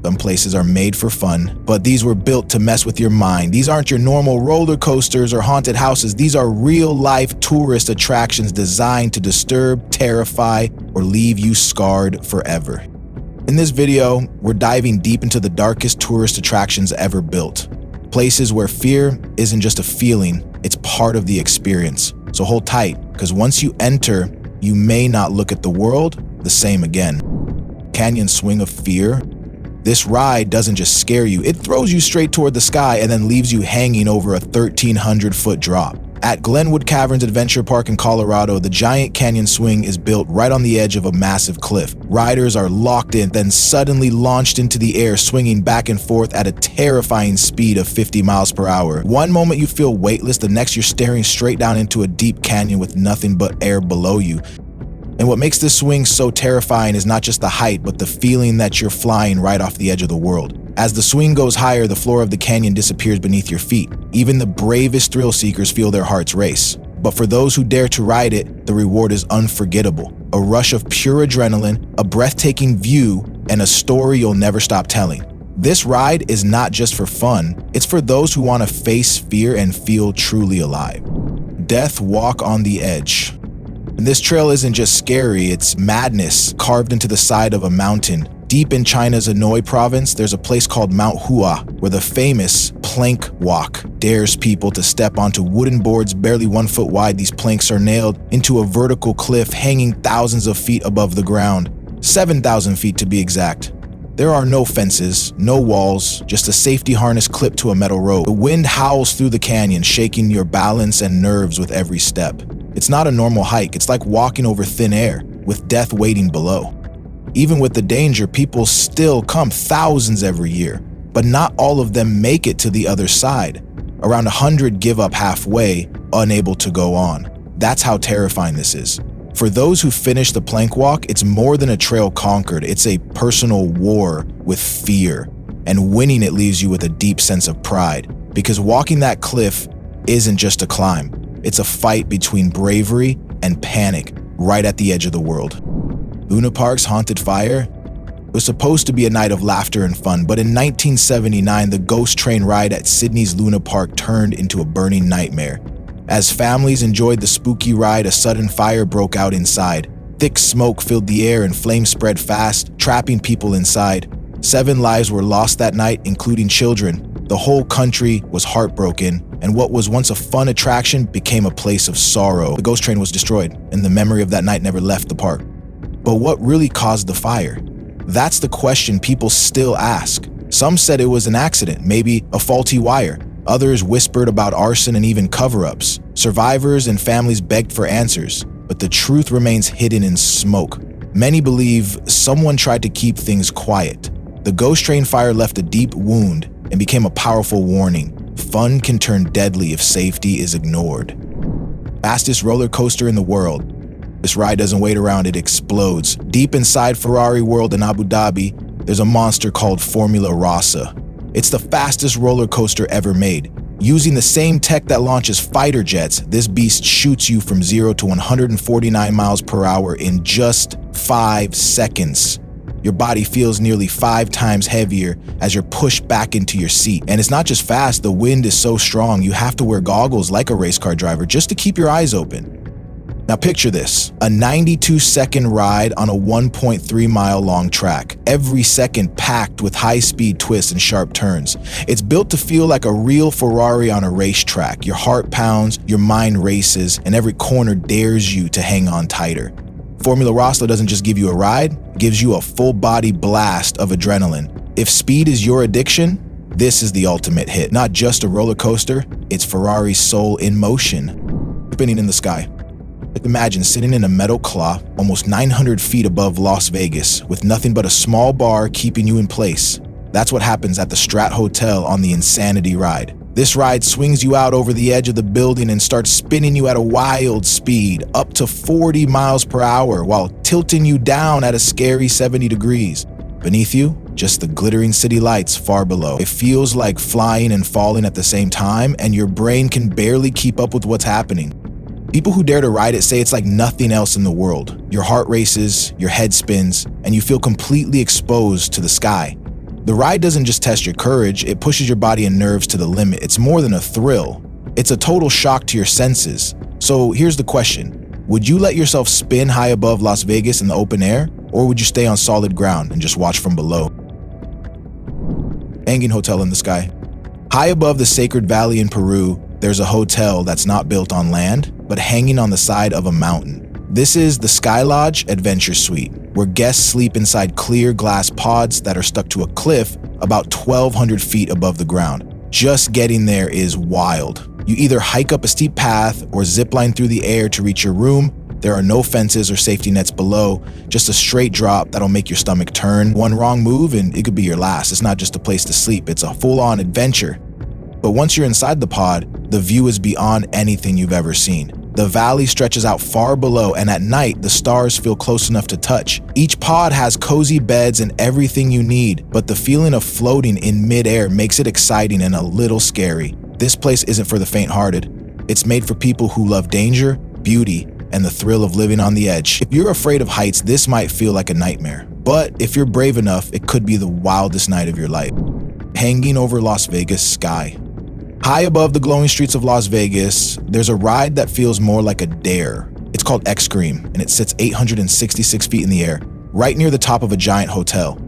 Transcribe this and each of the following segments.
Some places are made for fun, but these were built to mess with your mind. These aren't your normal roller coasters or haunted houses. These are real-life tourist attractions designed to disturb, terrify, or leave you scarred forever. In this video, we're diving deep into the darkest tourist attractions ever built. Places where fear isn't just a feeling, it's part of the experience. So hold tight, because once you enter, you may not look at the world the same again. Canyon Swing of Fear. This ride doesn't just scare you, it throws you straight toward the sky and then leaves you hanging over a 1,300-foot drop. At Glenwood Caverns Adventure Park in Colorado, the giant canyon swing is built right on the edge of a massive cliff. Riders are locked in, then suddenly launched into the air, swinging back and forth at a terrifying speed of 50 miles per hour. One moment you feel weightless, the next you're staring straight down into a deep canyon with nothing but air below you. And what makes this swing so terrifying is not just the height, but the feeling that you're flying right off the edge of the world. As the swing goes higher, the floor of the canyon disappears beneath your feet. Even the bravest thrill seekers feel their hearts race. But for those who dare to ride it, the reward is unforgettable. A rush of pure adrenaline, a breathtaking view, and a story you'll never stop telling. This ride is not just for fun, it's for those who want to face fear and feel truly alive. Death Walk on the Edge. And this trail isn't just scary, it's madness carved into the side of a mountain. Deep in China's Anhui province, there's a place called Mount Hua, where the famous plank walk dares people to step onto wooden boards barely 1 foot wide. These planks are nailed into a vertical cliff hanging thousands of feet above the ground, 7,000 feet to be exact. There are no fences, no walls, just a safety harness clipped to a metal rope. The wind howls through the canyon, shaking your balance and nerves with every step. It's not a normal hike, it's like walking over thin air, with death waiting below. Even with the danger, people still come, thousands every year, but not all of them make it to the other side. Around 100 give up halfway, unable to go on. That's how terrifying this is. For those who finish the plank walk, it's more than a trail conquered, it's a personal war with fear. And winning it leaves you with a deep sense of pride, because walking that cliff isn't just a climb. It's a fight between bravery and panic right at the edge of the world. Luna Park's Haunted Fire? It was supposed to be a night of laughter and fun, but in 1979, the ghost train ride at Sydney's Luna Park turned into a burning nightmare. As families enjoyed the spooky ride, a sudden fire broke out inside. Thick smoke filled the air and flames spread fast, trapping people inside. 7 lives were lost that night, including children. The whole country was heartbroken, and what was once a fun attraction became a place of sorrow. The ghost train was destroyed, and the memory of that night never left the park. But what really caused the fire? That's the question people still ask. Some said it was an accident, maybe a faulty wire. Others whispered about arson and even cover-ups. Survivors and families begged for answers, but the truth remains hidden in smoke. Many believe someone tried to keep things quiet. The ghost train fire left a deep wound and became a powerful warning. Fun can turn deadly if safety is ignored. Fastest roller coaster in the world. This ride doesn't wait around, it explodes. Deep inside Ferrari World in Abu Dhabi, there's a monster called Formula Rossa. It's the fastest roller coaster ever made. Using the same tech that launches fighter jets, this beast shoots you from 0 to 149 miles per hour in just 5 seconds. Your body feels nearly 5 times heavier as you're pushed back into your seat. And it's not just fast, the wind is so strong you have to wear goggles like a race car driver just to keep your eyes open. Now picture this, a 92-second ride on a 1.3-mile long track, every second packed with high-speed twists and sharp turns. It's built to feel like a real Ferrari on a racetrack. Your heart pounds, your mind races, and every corner dares you to hang on tighter. Formula Rossa doesn't just give you a ride, it gives you a full-body blast of adrenaline. If speed is your addiction, this is the ultimate hit. Not just a roller coaster, it's Ferrari's soul in motion. Spinning in the sky. Imagine sitting in a metal claw almost 900 feet above Las Vegas with nothing but a small bar keeping you in place. That's what happens at the Strat Hotel on the Insanity ride. This ride swings you out over the edge of the building and starts spinning you at a wild speed, up to 40 miles per hour, while tilting you down at a scary 70 degrees. Beneath you, just the glittering city lights far below. It feels like flying and falling at the same time, and your brain can barely keep up with what's happening. People who dare to ride it say it's like nothing else in the world. Your heart races, your head spins, and you feel completely exposed to the sky. The ride doesn't just test your courage, it pushes your body and nerves to the limit. It's more than a thrill. It's a total shock to your senses. So here's the question. Would you let yourself spin high above Las Vegas in the open air, or would you stay on solid ground and just watch from below? Hanging Hotel in the Sky. High above the Sacred Valley in Peru, there's a hotel that's not built on land, but hanging on the side of a mountain. This is the Sky Lodge Adventure Suite, where guests sleep inside clear glass pods that are stuck to a cliff about 1,200 feet above the ground. Just getting there is wild. You either hike up a steep path or zip line through the air to reach your room. There are no fences or safety nets below, just a straight drop that'll make your stomach turn. One wrong move and it could be your last. It's not just a place to sleep, it's a full-on adventure. But once you're inside the pod, the view is beyond anything you've ever seen. The valley stretches out far below, and at night, the stars feel close enough to touch. Each pod has cozy beds and everything you need, but the feeling of floating in midair makes it exciting and a little scary. This place isn't for the faint-hearted. It's made for people who love danger, beauty, and the thrill of living on the edge. If you're afraid of heights, this might feel like a nightmare. But if you're brave enough, it could be the wildest night of your life. Hanging over Las Vegas sky. High above the glowing streets of Las Vegas, there's a ride that feels more like a dare. It's called X-Cream, and it sits 866 feet in the air, right near the top of a giant hotel.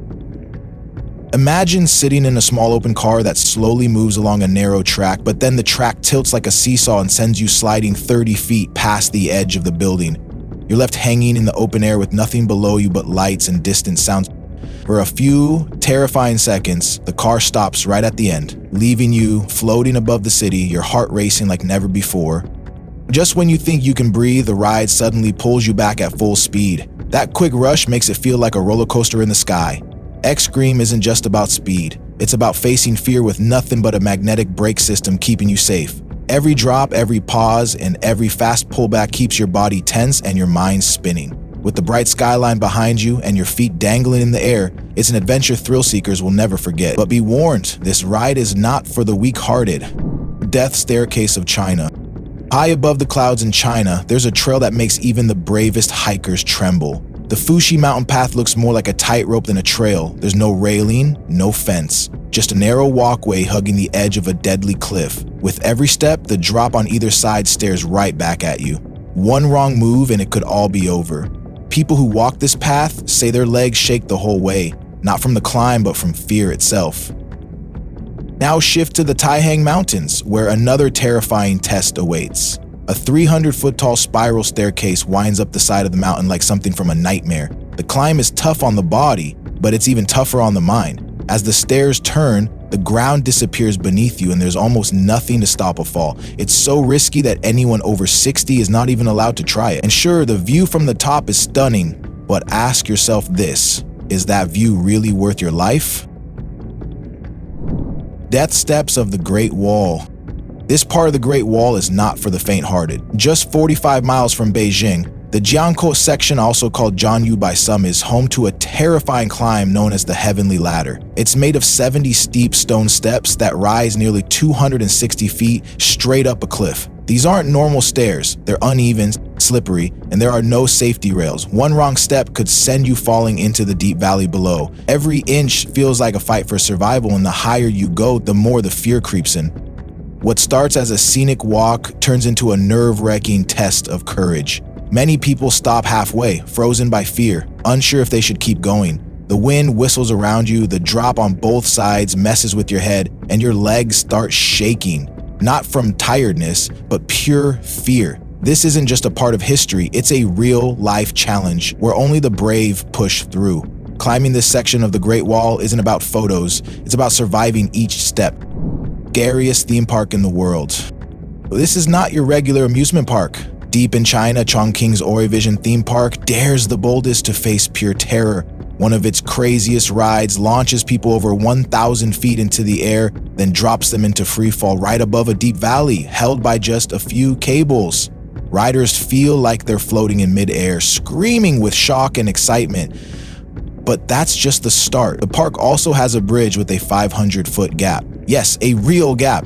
Imagine sitting in a small open car that slowly moves along a narrow track, but then the track tilts like a seesaw and sends you sliding 30 feet past the edge of the building. You're left hanging in the open air with nothing below you but lights and distant sounds. For a few terrifying seconds, the car stops right at the end, leaving you floating above the city, your heart racing like never before. Just when you think you can breathe, the ride suddenly pulls you back at full speed. That quick rush makes it feel like a roller coaster in the sky. X-Cream isn't just about speed. It's about facing fear with nothing but a magnetic brake system keeping you safe. Every drop, every pause, and every fast pullback keeps your body tense and your mind spinning. With the bright skyline behind you and your feet dangling in the air, it's an adventure thrill seekers will never forget. But be warned, this ride is not for the weak-hearted. Death Staircase of China. High above the clouds in China, there's a trail that makes even the bravest hikers tremble. The Fuxi mountain path looks more like a tightrope than a trail. There's no railing, no fence, just a narrow walkway hugging the edge of a deadly cliff. With every step, the drop on either side stares right back at you. One wrong move and it could all be over. People who walk this path say their legs shake the whole way, not from the climb but from fear itself. Now shift to the Taihang Mountains, where another terrifying test awaits. A 300-foot tall spiral staircase winds up the side of the mountain like something from a nightmare. The climb is tough on the body, but it's even tougher on the mind. As the stairs turn, the ground disappears beneath you and there's almost nothing to stop a fall. It's so risky that anyone over 60 is not even allowed to try it. And sure, the view from the top is stunning, but ask yourself this: is that view really worth your life? Death Steps of the Great Wall. This part of the Great Wall is not for the faint-hearted. Just 45 miles from Beijing, the Jiangkou section, also called Zhangyu by some, is home to a terrifying climb known as the Heavenly Ladder. It's made of 70 steep stone steps that rise nearly 260 feet straight up a cliff. These aren't normal stairs, they're uneven, slippery, and there are no safety rails. One wrong step could send you falling into the deep valley below. Every inch feels like a fight for survival, and the higher you go, the more the fear creeps in. What starts as a scenic walk turns into a nerve-wracking test of courage. Many people stop halfway, frozen by fear, unsure if they should keep going. The wind whistles around you, the drop on both sides messes with your head, and your legs start shaking. Not from tiredness, but pure fear. This isn't just a part of history, it's a real-life challenge where only the brave push through. Climbing this section of the Great Wall isn't about photos, it's about surviving each step. Scariest theme park in the world. This is not your regular amusement park. Deep in China, Chongqing's Ori Vision theme park dares the boldest to face pure terror. One of its craziest rides launches people over 1,000 feet into the air, then drops them into free fall right above a deep valley, held by just a few cables. Riders feel like they're floating in midair, screaming with shock and excitement. But that's just the start. The park also has a bridge with a 500-foot gap. Yes, a real gap.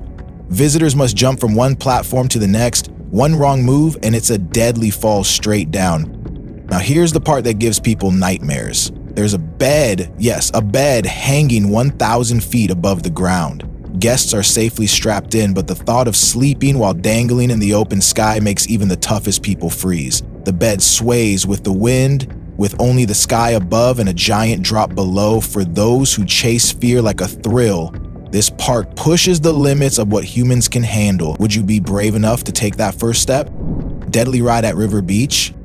Visitors must jump from one platform to the next. One wrong move and it's a deadly fall straight down. Now here's the part that gives people nightmares. There's a bed, yes, a bed hanging 1,000 feet above the ground. Guests are safely strapped in, but the thought of sleeping while dangling in the open sky makes even the toughest people freeze. The bed sways with the wind, with only the sky above and a giant drop below. For those who chase fear like a thrill, this park pushes the limits of what humans can handle. Would you be brave enough to take that first step? Deadly ride at River Beach?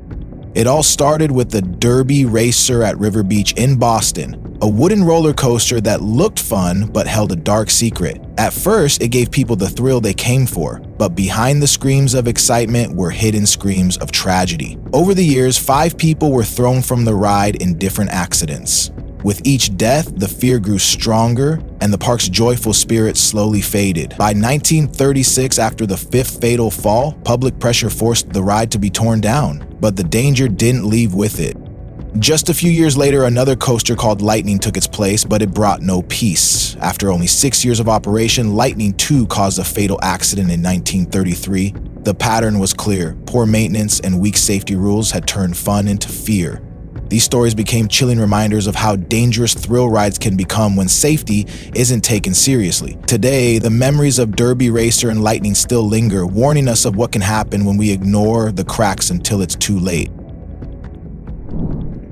It all started with the Derby Racer at River Beach in Boston, a wooden roller coaster that looked fun but held a dark secret. At first, it gave people the thrill they came for, but behind the screams of excitement were hidden screams of tragedy. Over the years, 5 people were thrown from the ride in different accidents. With each death, the fear grew stronger, and the park's joyful spirit slowly faded. By 1936, after the 5th fatal fall, public pressure forced the ride to be torn down, but the danger didn't leave with it. Just a few years later, another coaster called Lightning took its place, but it brought no peace. After only 6 years of operation, Lightning 2 caused a fatal accident in 1933. The pattern was clear. Poor maintenance and weak safety rules had turned fun into fear. These stories became chilling reminders of how dangerous thrill rides can become when safety isn't taken seriously. Today, the memories of Derby Racer and Lightning still linger, warning us of what can happen when we ignore the cracks until it's too late.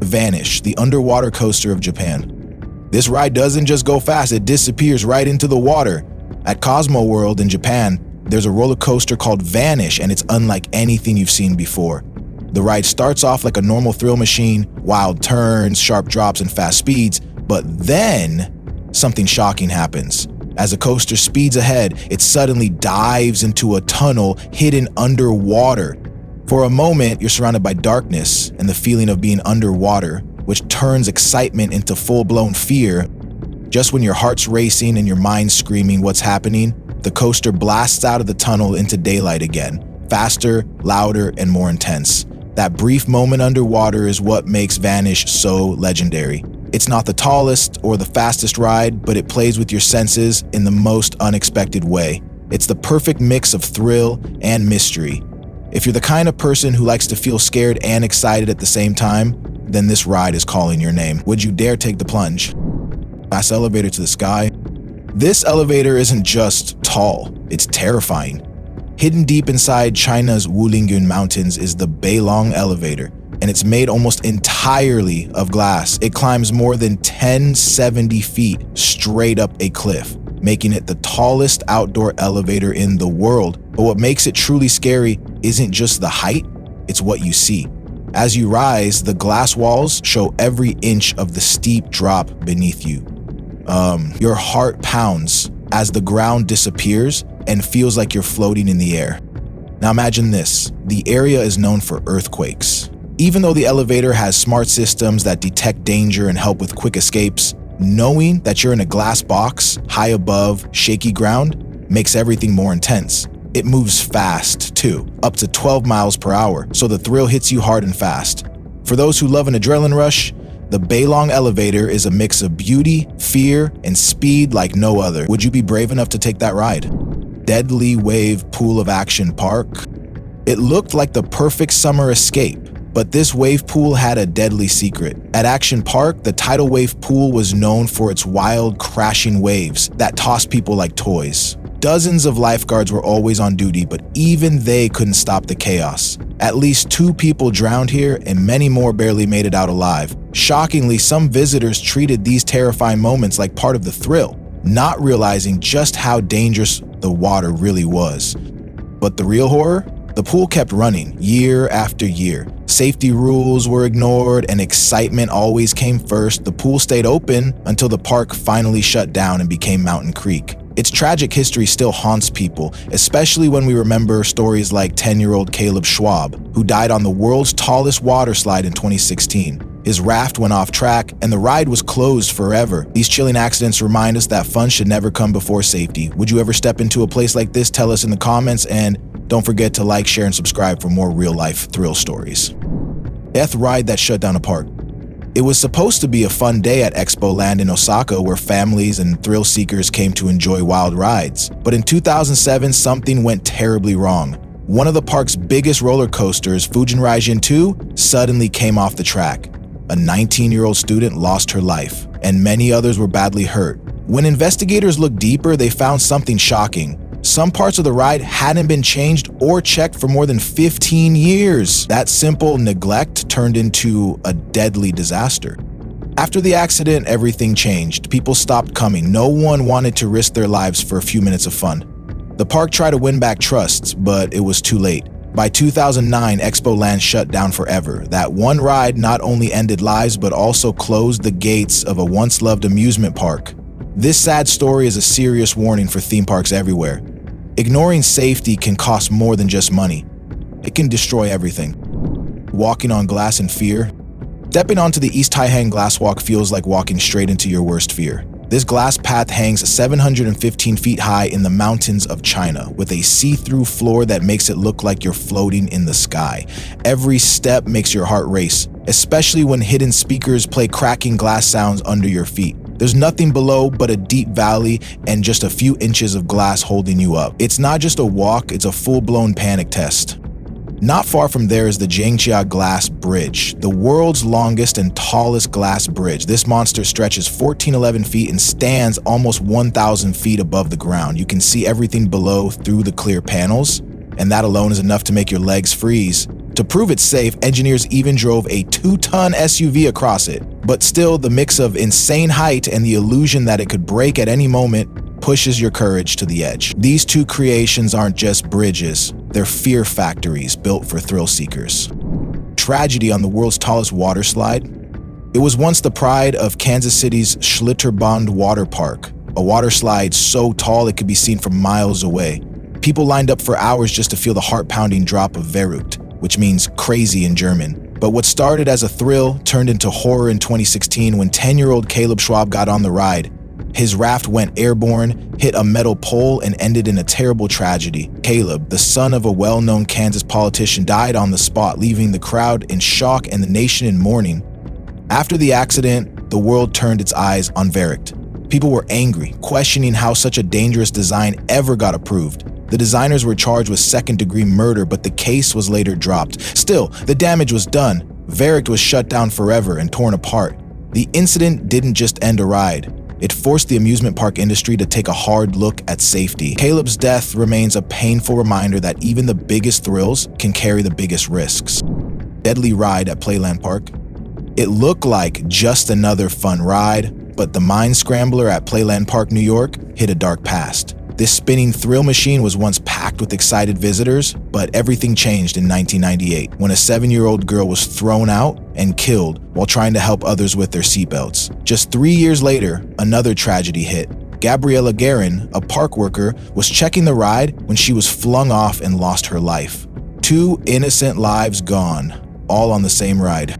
Vanish, the underwater coaster of Japan. This ride doesn't just go fast, it disappears right into the water. At Cosmo World in Japan, there's a roller coaster called Vanish, and it's unlike anything you've seen before. The ride starts off like a normal thrill machine, wild turns, sharp drops, and fast speeds, but then something shocking happens. As the coaster speeds ahead, it suddenly dives into a tunnel hidden underwater. For a moment, you're surrounded by darkness and the feeling of being underwater, which turns excitement into full-blown fear. Just when your heart's racing and your mind's screaming what's happening, the coaster blasts out of the tunnel into daylight again, faster, louder, and more intense. That brief moment underwater is what makes Vanish so legendary. It's not the tallest or the fastest ride, but it plays with your senses in the most unexpected way. It's the perfect mix of thrill and mystery. If you're the kind of person who likes to feel scared and excited at the same time, then this ride is calling your name. Would you dare take the plunge? Fast elevator to the sky. This elevator isn't just tall, it's terrifying. Hidden deep inside China's Wulingyun Mountains is the Beilong Elevator, and it's made almost entirely of glass. It climbs more than 1,070 feet straight up a cliff, making it the tallest outdoor elevator in the world. But what makes it truly scary isn't just the height, it's what you see. As you rise, the glass walls show every inch of the steep drop beneath you. Your heart pounds as the ground disappears and feels like you're floating in the air. Now imagine this, the area is known for earthquakes. Even though the elevator has smart systems that detect danger and help with quick escapes, knowing that you're in a glass box, high above shaky ground, makes everything more intense. It moves fast, too, up to 12 miles per hour, so the thrill hits you hard and fast. For those who love an adrenaline rush, the Beilong Elevator is a mix of beauty, fear, and speed like no other. Would you be brave enough to take that ride? Deadly Wave Pool of Action Park. It looked like the perfect summer escape, but this wave pool had a deadly secret. At Action Park, the tidal wave pool was known for its wild, crashing waves that tossed people like toys. Dozens of lifeguards were always on duty, but even they couldn't stop the chaos. At least 2 people drowned here, and many more barely made it out alive. Shockingly, some visitors treated these terrifying moments like part of the thrill, not realizing just how dangerous the water really was. But the real horror? The pool kept running year after year. Safety rules were ignored and excitement always came first. The pool stayed open until the park finally shut down and became Mountain Creek. Its tragic history still haunts people, especially when we remember stories like 10-year-old Caleb Schwab, who died on the world's tallest water slide in 2016. His raft went off track, and the ride was closed forever. These chilling accidents remind us that fun should never come before safety. Would you ever step into a place like this? Tell us in the comments, and don't forget to like, share, and subscribe for more real-life thrill stories. Death ride that shut down a park. It was supposed to be a fun day at Expo Land in Osaka, where families and thrill seekers came to enjoy wild rides. But in 2007, something went terribly wrong. One of the park's biggest roller coasters, Fujin Raijin 2, suddenly came off the track. A 19-year-old student lost her life, and many others were badly hurt. When investigators looked deeper, they found something shocking. Some parts of the ride hadn't been changed or checked for more than 15 years. That simple neglect turned into a deadly disaster. After the accident, everything changed. People stopped coming. No one wanted to risk their lives for a few minutes of fun. The park tried to win back trust, but it was too late. By 2009, Expo Land shut down forever. That one ride not only ended lives, but also closed the gates of a once-loved amusement park. This sad story is a serious warning for theme parks everywhere. Ignoring safety can cost more than just money. It can destroy everything. Walking on glass in fear. Stepping onto the East Taihang Glass Walk feels like walking straight into your worst fear. This glass path hangs 715 feet high in the mountains of China, with a see-through floor that makes it look like you're floating in the sky. Every step makes your heart race, especially when hidden speakers play cracking glass sounds under your feet. There's nothing below but a deep valley and just a few inches of glass holding you up. It's not just a walk, it's a full-blown panic test. Not far from there is the Zhangjiang Glass Bridge, the world's longest and tallest glass bridge. This monster stretches 1,411 feet and stands almost 1,000 feet above the ground. You can see everything below through the clear panels, and that alone is enough to make your legs freeze. To prove it's safe, engineers even drove a 2-ton SUV across it. But still, the mix of insane height and the illusion that it could break at any moment pushes your courage to the edge. These two creations aren't just bridges, they're fear factories built for thrill seekers. Tragedy on the world's tallest water slide. It was once the pride of Kansas City's Schlitterbahn water park, a water slide so tall it could be seen from miles away. People lined up for hours just to feel the heart-pounding drop of verrückt, which means crazy in German. But what started as a thrill turned into horror in 2016 when 10-year-old Caleb Schwab got on the ride. His raft went airborne, hit a metal pole, and ended in a terrible tragedy. Caleb, the son of a well-known Kansas politician, died on the spot, leaving the crowd in shock and the nation in mourning. After the accident, the world turned its eyes on verrückt. People were angry, questioning how such a dangerous design ever got approved. The designers were charged with second-degree murder, but the case was later dropped. Still, the damage was done. verrückt was shut down forever and torn apart. The incident didn't just end a ride. It forced the amusement park industry to take a hard look at safety. Caleb's death remains a painful reminder that even the biggest thrills can carry the biggest risks. Deadly ride at Playland Park. It looked like just another fun ride, but the Mind Scrambler at Playland Park, New York, hit a dark past. This spinning thrill machine was once packed with excited visitors, but everything changed in 1998 when a 7-year-old girl was thrown out and killed while trying to help others with their seatbelts. Just 3 years later, another tragedy hit. Gabriella Guerin, a park worker, was checking the ride when she was flung off and lost her life. 2 innocent lives gone, all on the same ride.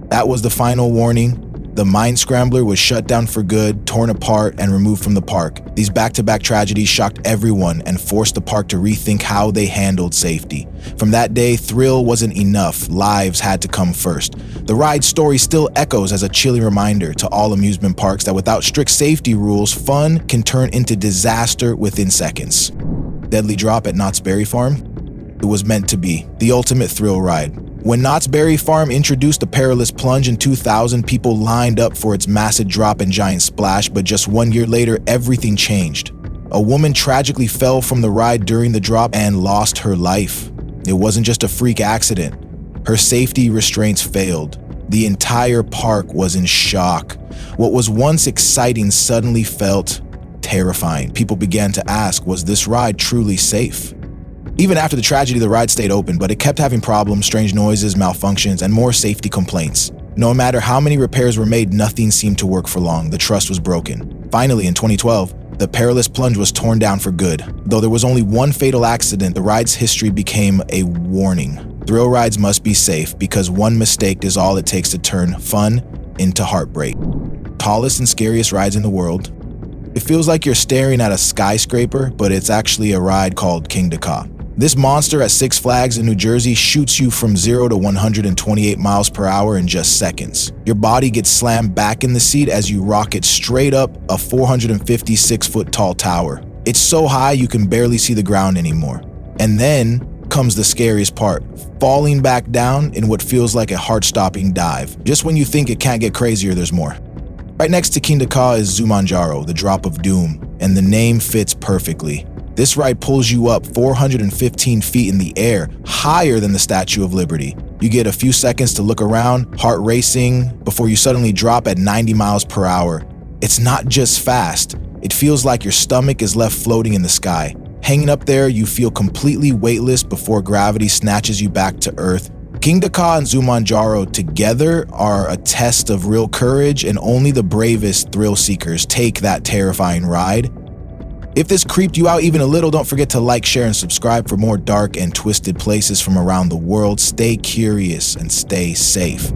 That was the final warning. The Mind Scrambler was shut down for good, torn apart, and removed from the park. These back-to-back tragedies shocked everyone and forced the park to rethink how they handled safety. From that day, thrill wasn't enough. Lives had to come first. The ride's story still echoes as a chilling reminder to all amusement parks that without strict safety rules, fun can turn into disaster within seconds. Deadly drop at Knott's Berry Farm? It was meant to be the ultimate thrill ride. When Knott's Berry Farm introduced the perilous plunge in 2000, people lined up for its massive drop and giant splash, but just 1 year later, everything changed. A woman tragically fell from the ride during the drop and lost her life. It wasn't just a freak accident. Her safety restraints failed. The entire park was in shock. What was once exciting suddenly felt terrifying. People began to ask, was this ride truly safe? Even after the tragedy, the ride stayed open, but it kept having problems, strange noises, malfunctions, and more safety complaints. No matter how many repairs were made, nothing seemed to work for long. The trust was broken. Finally, in 2012, the perilous plunge was torn down for good. Though there was only one fatal accident, the ride's history became a warning. Thrill rides must be safe because one mistake is all it takes to turn fun into heartbreak. Tallest and scariest rides in the world. It feels like you're staring at a skyscraper, but it's actually a ride called Kingda Ka. This monster at Six Flags in New Jersey shoots you from 0 to 128 miles per hour in just seconds. Your body gets slammed back in the seat as you rocket straight up a 456-foot tall tower. It's so high you can barely see the ground anymore. And then comes the scariest part, falling back down in what feels like a heart-stopping dive. Just when you think it can't get crazier, there's more. Right next to Kingda Ka is Zumanjaro, the Drop of Doom, and the name fits perfectly. This ride pulls you up 415 feet in the air, higher than the Statue of Liberty. You get a few seconds to look around, heart racing, before you suddenly drop at 90 miles per hour. It's not just fast, it feels like your stomach is left floating in the sky. Hanging up there, you feel completely weightless before gravity snatches you back to Earth. Kingda Ka and Zumanjaro together are a test of real courage, and only the bravest thrill seekers take that terrifying ride. If this creeped you out even a little, don't forget to like, share, and subscribe for more dark and twisted places from around the world. Stay curious and stay safe.